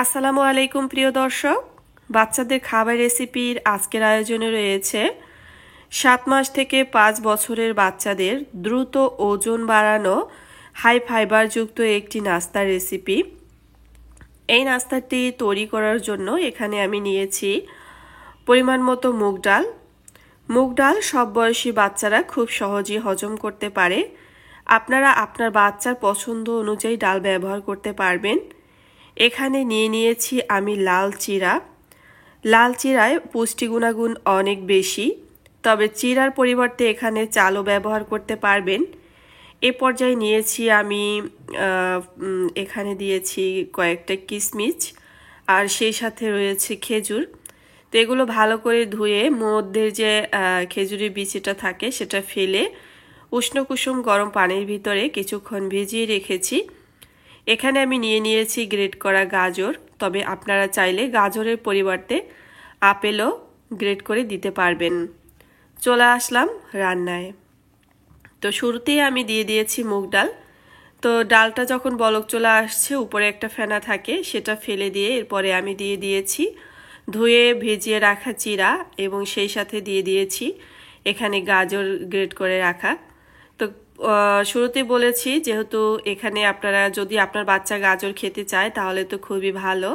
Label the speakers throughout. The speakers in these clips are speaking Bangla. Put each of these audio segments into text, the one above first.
Speaker 1: আসসালামু আলাইকুম প্রিয় দর্শক, বাচ্চাদের খাবার রেসিপির আজকের আয়োজনে রয়েছে 7 মাস থেকে 5 বছরের বাচ্চাদের দ্রুত ওজন বাড়ানো হাই ফাইবারযুক্ত একটি নাস্তার রেসিপি। এই নাস্তাটি তৈরি করার জন্য এখানে আমি নিয়েছি পরিমাণ মতো মুগ ডাল। মুগ ডাল সব বয়সী বাচ্চারা খুব সহজেই হজম করতে পারে। আপনারা আপনার বাচ্চার পছন্দ অনুযায়ী ডাল ব্যবহার করতে পারবেন। এখানে নিয়েছি আমি লাল চিরা। লাল চিরায় পুষ্টি গুণাগুণ অনেক বেশি, তবে চিরার পরিবর্তে এখানে চালও ব্যবহার করতে পারবেন। এ পর্যায়ে নিয়েছি আমি এখানে দিয়েছি কয়েকটা কিশমিশ, আর সেই সাথে রয়েছে খেজুর। তো এগুলো ভালো করে ধুয়ে মধ্যে যে খেজুরের বিচিটা থাকে সেটা ফেলে উষ্ণ কুসুম গরম পানির ভিতরে কিছুক্ষণ ভিজিয়ে রেখেছি। এখানে আমি নিয়েছি গ্রেট করা গাজর, তবে আপনারা চাইলে গাজরের পরিবর্তে আপেলও গ্রেট করে দিতে পারবেন। চলে আসলাম রান্নায়। তো শুরুতেই আমি দিয়ে দিয়েছি মুগ ডাল। তো ডালটা যখন বলক চলে আসছে, উপরে একটা ফেনা থাকে, সেটা ফেলে দিয়ে এরপরে আমি দিয়ে দিয়েছি ধুয়ে ভিজিয়ে রাখা চিরা এবং সেই সাথে দিয়ে দিয়েছি এখানে গাজর গ্রেট করে রাখা। তো শুরুতে বলেছি যেহেতু এখানে আপনারা যদি আপনার বাচ্চা গাজর খেতে চায় তাহলে তো খুবই ভালো,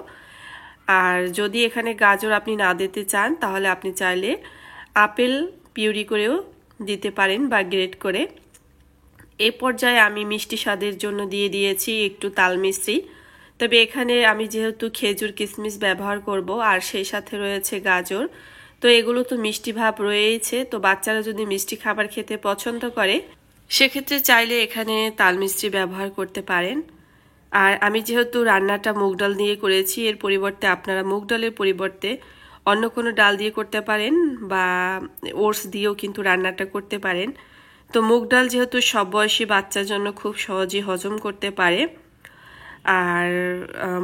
Speaker 1: আর যদি এখানে গাজর আপনি না দিতে চান তাহলে আপনি চাইলে আপেল পিউরি করেও দিতে পারেন বা গ্রেট করে। এই পর্যায়ে আমি মিষ্টি স্বাদের জন্য দিয়ে দিয়েছি একটু তাল মিশ্রি। তবে এখানে আমি যেহেতু খেজুর কিশমিশ ব্যবহার করব আর সেই সাথে রয়েছে গাজর, তো এগুলো তো মিষ্টি ভাব রয়েছে। তো বাচ্চারা যদি মিষ্টি খাবার খেতে পছন্দ করে সেক্ষেত্রে চাইলে এখানে তাল মিষ্টি ব্যবহার করতে পারেন। আর আমি যেহেতু রান্নাটা মুগ ডাল দিয়ে করেছি, এর পরিবর্তে আপনারা মুগ ডালের পরিবর্তে অন্য কোনো ডাল দিয়ে করতে পারেন বা ওটস দিয়েও কিন্তু রান্নাটা করতে পারেন। তো মুগ ডাল যেহেতু সব বয়সী বাচ্চার জন্য খুব সহজেই হজম করতে পারে, আর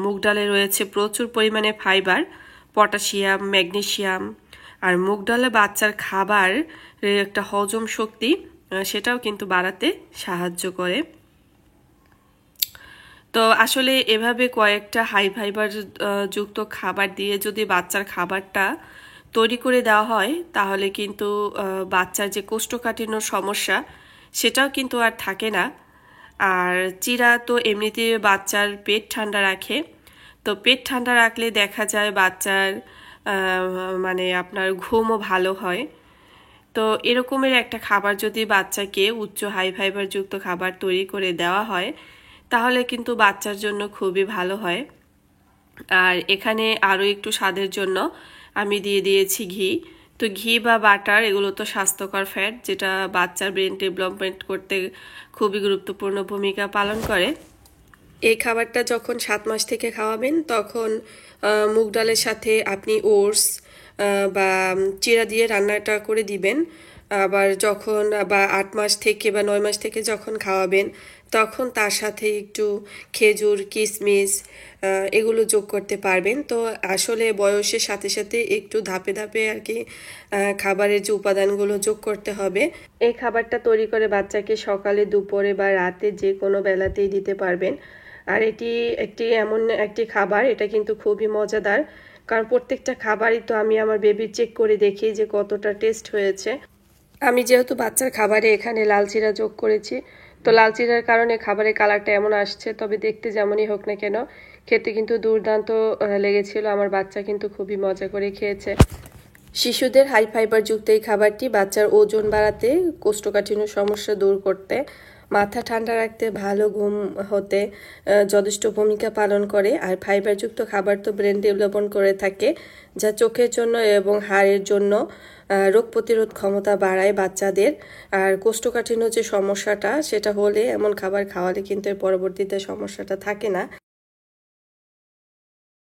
Speaker 1: মুগ ডালে রয়েছে প্রচুর পরিমাণে ফাইবার, পটাশিয়াম, ম্যাগনেসিয়াম, আর মুগ ডালে বাচ্চার খাবার একটা হজম শক্তি সেটাও কিন্তু বাড়াতে সাহায্য করে। তো আসলে এভাবে কয়েকটা হাই ফাইবার যুক্ত খাবার দিয়ে যদি বাচ্চার খাবারটা তৈরি করে দেওয়া হয় তাহলে কিন্তু বাচ্চার যে কোষ্ঠকাঠিন্যর সমস্যা সেটাও কিন্তু আর থাকে না। আর চিরা তো এমনিতে বাচ্চার পেট ঠান্ডা রাখে। তো পেট ঠান্ডা রাখলে দেখা যায় বাচ্চার মানে আপনার ঘুমও ভালো হয়। তো এরকমের একটা খাবার যদি বাচ্চাকে উচ্চ হাই ফাইবার যুক্ত খাবার তৈরি করে দেওয়া হয় তাহলে কিন্তু বাচ্চার জন্য খুবই ভালো হয়। আর এখানে আরও একটু স্বাদের জন্য আমি দিয়ে দিয়েছি ঘি। তো ঘি বা বাটার এগুলো তো স্বাস্থ্যকর ফ্যাট, যেটা বাচ্চার ব্রেন ডেভেলপমেন্ট করতে খুবই গুরুত্বপূর্ণ ভূমিকা পালন করে। এই খাবারটা যখন 7 মাস থেকে খাওয়াবেন তখন মুগ ডালের সাথে আপনি ওটস বা চিরা দিয়ে রান্নাটা করে দিবেন। আবার যখন বা 8 মাস থেকে বা 9 মাস থেকে যখন খাওয়াবেন তখন তার সাথে একটু খেজুর, কিশমিশ এগুলো যোগ করতে পারবেন। তো আসলে বয়সের সাথে সাথে একটু ধাপে ধাপে আর কি খাবারের যে উপাদানগুলো যোগ করতে হবে। এই খাবারটা তৈরি করে বাচ্চাকে সকালে, দুপুরে বা রাতে যে কোনো বেলাতেই দিতে পারবেন। আর এটি এমন একটি খাবার, এটা কিন্তু খুবই মজাদার, কারণ প্রত্যেকটা খাবারই তো আমি আমার বেবি চেক করে দেখি যে কতটা টেস্ট হয়েছে। আমি যেহেতু বাচ্চার খাবারে এখানে লাল চিরা যোগ করেছি, তো লাল চিরার কারণে খাবারের কালারটা এমন আসছে, তবে দেখতে যেমনই হোক না কেন খেতে কিন্তু দুর্দান্ত লেগেছিল। আমার বাচ্চা কিন্তু খুবই মজা করে খেয়েছে। শিশুদের হাই ফাইবার যুক্ত এই খাবারটি বাচ্চার ওজন বাড়াতে, কোষ্ঠকাঠিন্য সমস্যা দূর করতে, মাথা ঠান্ডা রাখতে, ভালো ঘুম হতে যথেষ্ট ভূমিকা পালন করে। আর ফাইবারযুক্ত খাবার তো ব্রেন ডেভেলপমেন্ট করে থাকে, যা চোখের জন্য এবং হাড়ের জন্য রোগ প্রতিরোধ ক্ষমতা বাড়ায় বাচ্চাদের। আর কোষ্ঠকাঠিন্য যে সমস্যাটা সেটা হলে এমন খাবার খাওয়ালে কিন্তু পরবর্তীতে সমস্যাটা থাকে না।